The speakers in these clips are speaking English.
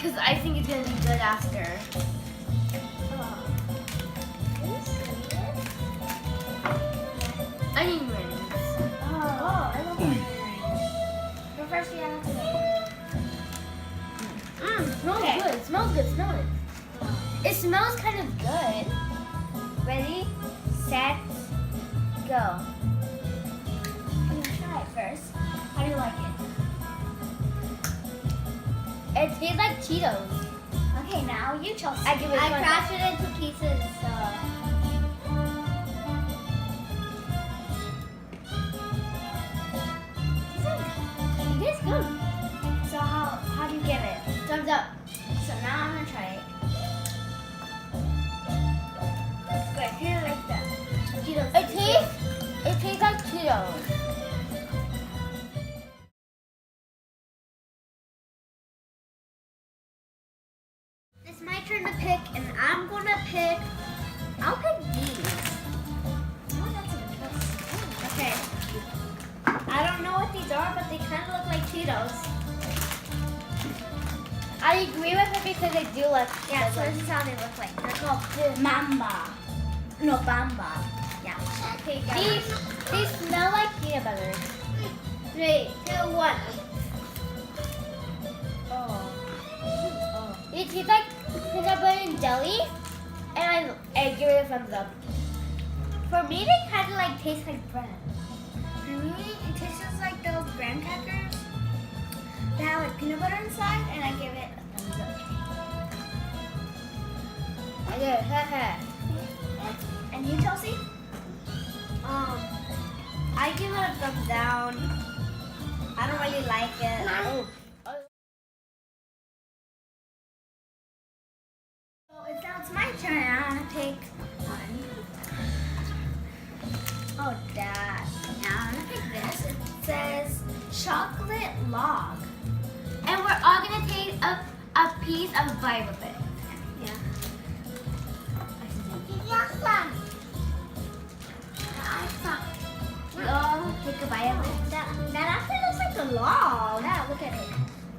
because I think it's gonna be good after. Onion rings. Oh, I love onion rings. But first we have to Smells Okay. good. Smells good. Smell it. It smells kind of good. Ready, set, go. I'm gonna try it first. How do you like it? It tastes like Cheetos. Okay, now you, Chelsea. I give it I one. crashed it into pieces, so. It tastes good. So how do you give it? Thumbs up. So now I'm gonna try it. It's good. Here like that. Cheetos. It tastes like Cheetos. It's my turn to pick, and I'm gonna pick. I'll pick these. Oh, that's interesting. Okay. I don't know what these are, but they kind of look like Cheetos. I agree with it because they do look. Yeah, so this is how they look like. They're called Mamba. No, Bamba. Yeah. Okay, guys. These smell like peanut butter. 3, 2, 1. It tastes like peanut butter and jelly, and I give it a thumbs up. For me, they kind of like taste like bread. For me, it tastes like those graham crackers that have like peanut butter inside, and I give it a thumbs up. I give it, haha. And you, Chelsea? I give it a thumbs down. I don't really like it. Oh. So it's my turn. I'm gonna pick one. Oh, that. Now I'm gonna pick this. It says chocolate log. And we're all gonna take a piece of a bite of it. Yeah. We all take a bite of it. That actually looks like a log. Yeah, look at it.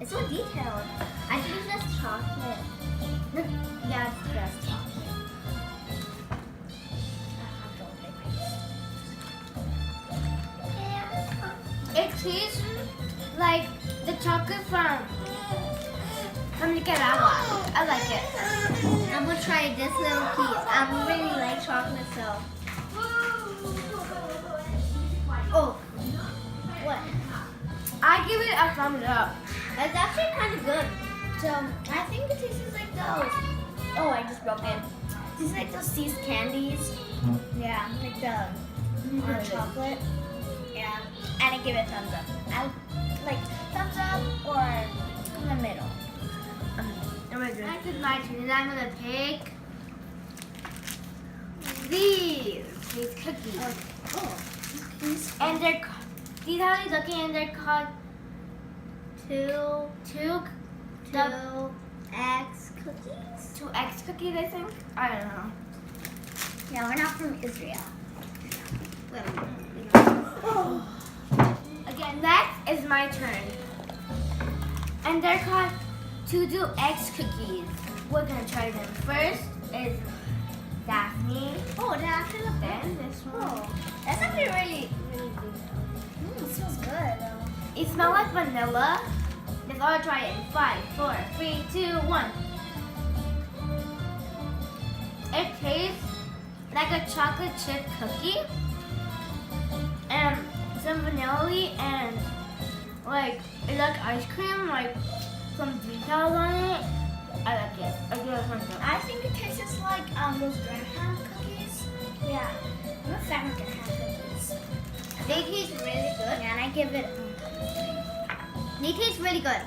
It's so detailed. I think it's just chocolate. Look, yeah, it's just chocolate. It tastes like the chocolate from Nicaragua. I like it. I'm gonna try this little piece. I really like chocolate, so. Oh, what? I give it a thumbs up. That's actually kind of good. So I think it tastes like those. Oh, I just broke it. It tastes like those Seas candies. Yeah, like the chocolate. Yeah, and I give it a thumbs up. I like thumbs up or in the middle. Next is my turn, and I'm gonna pick these cookies. Oh, And these how they're looking, and they're called two 2X cookies. 2X cookies, I think. I don't know. Yeah, we're not from Israel. Again, next is my turn, and they're called 2X cookies. We're gonna try them. First is Daphne. Oh, that actually looks Then this one. Oh, that's actually really good. It smells good though. It smells like vanilla. Let's all try it. 5, 4, 3, 2, 1. It tastes like a chocolate chip cookie, and some vanilla and like it's like ice cream, like some details on it. I like it. I give it a thumbs up. I think it tastes like those graham cookies. Yeah, I'm a fan of graham cookies. They taste really good. Yeah, and I give it. They taste really good.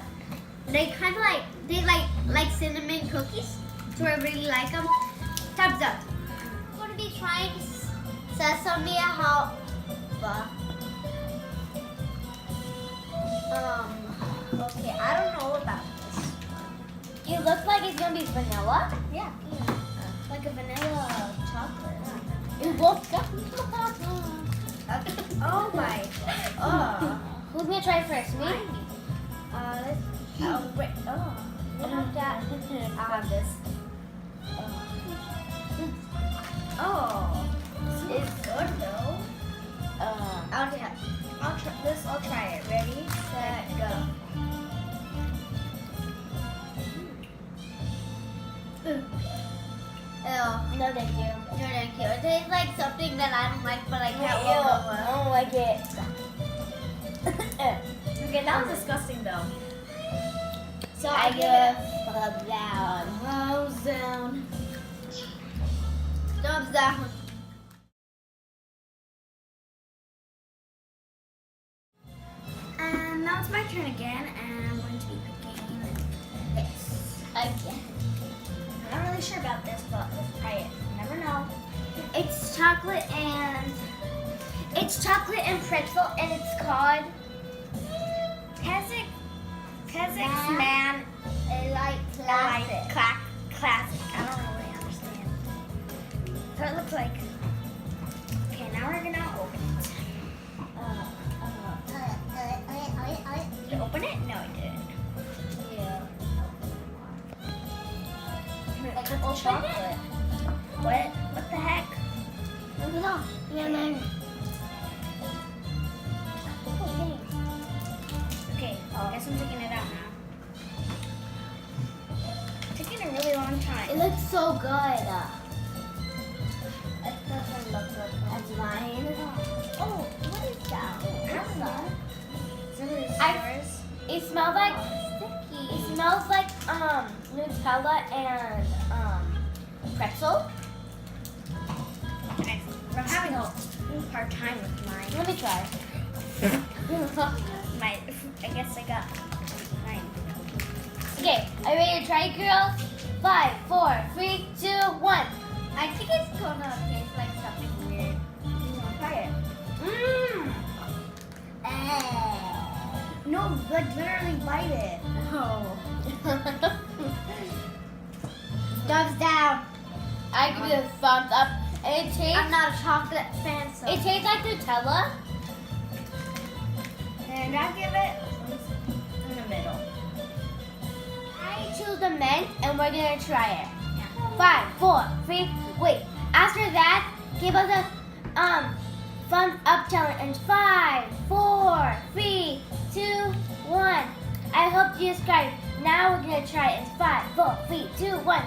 They kind of like cinnamon cookies, so I really like them. Thumbs up. I'm gonna be trying sesame how. Okay, I don't know about this. It looks like it's gonna be vanilla. Yeah, like a vanilla chocolate. It looks good. Oh my. Oh. Who's gonna try first? Me? Wait. Oh. You have that. I'll have this. Oh, it's good though. I'll try it. Ready, set, go. Ew. No, thank you. No, thank you. It tastes like something that I don't like, but I can't Ew, roll I over. don't like it. Okay, that was disgusting though. So I give it a thumbs down. Thumbs down. Thumbs down. And now it's my turn again, and I'm going to be picking this. Again. I'm not really sure about this, but let's try it. You never know. It's chocolate and pretzel, and it's called Kazakhstan like classic. I don't really understand. So it looks like. Okay, now we're gonna open it. Did you open it? No, I didn't. Yeah. Like it's chocolate. What? What the heck? Look it up. Yeah, man. Okay, I guess I'm taking it out now. It's taking a really long time. It looks so good. It doesn't look good. That's mine. Oh, what is that? What's that? So this is I- yours? It smells like Sticky. it smells like Nutella and pretzel. Okay, I'm having a hard time with mine. Let me try. I guess I got mine. Okay, are you ready to try it, girls? 5, 4, 3, 2, 1. I think it's gonna taste like something weird. Try it. Mmm. No, like literally bite it. No. Thumbs down. I give it a thumbs up. And it tastes. I'm not a chocolate fan, so. It tastes like Nutella. And I give it in the middle. I choose the mint, and we're gonna try it. 5, 4, 3. Wait. After that, give us a thumbs up challenge. And 5, 4, 3, 2, 1. I hope you subscribe. Now we're gonna try it. It's 5, 4, 3, 2, 1.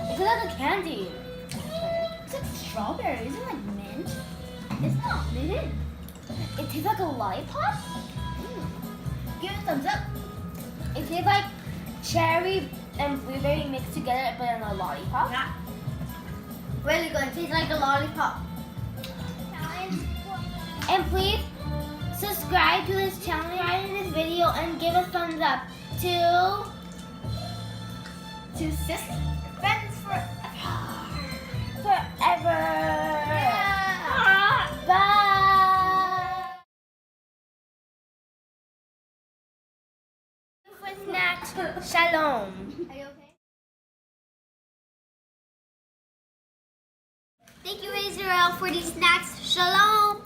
It's like a candy. It's like strawberry. Is it like mint? It's not mint. It tastes like a lollipop. Give it a thumbs up. It tastes like cherry and blueberry mixed together, but in a lollipop. Not. Really good. It tastes like a lollipop. And please subscribe to this channel right in this video and give a thumbs up to Sis friends forever. Bye. For snacks, shalom. Are you okay? Thank you, Isreal, for these snacks. Shalom.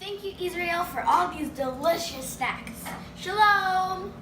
Thank you, Isreal, for all these delicious snacks. Shalom.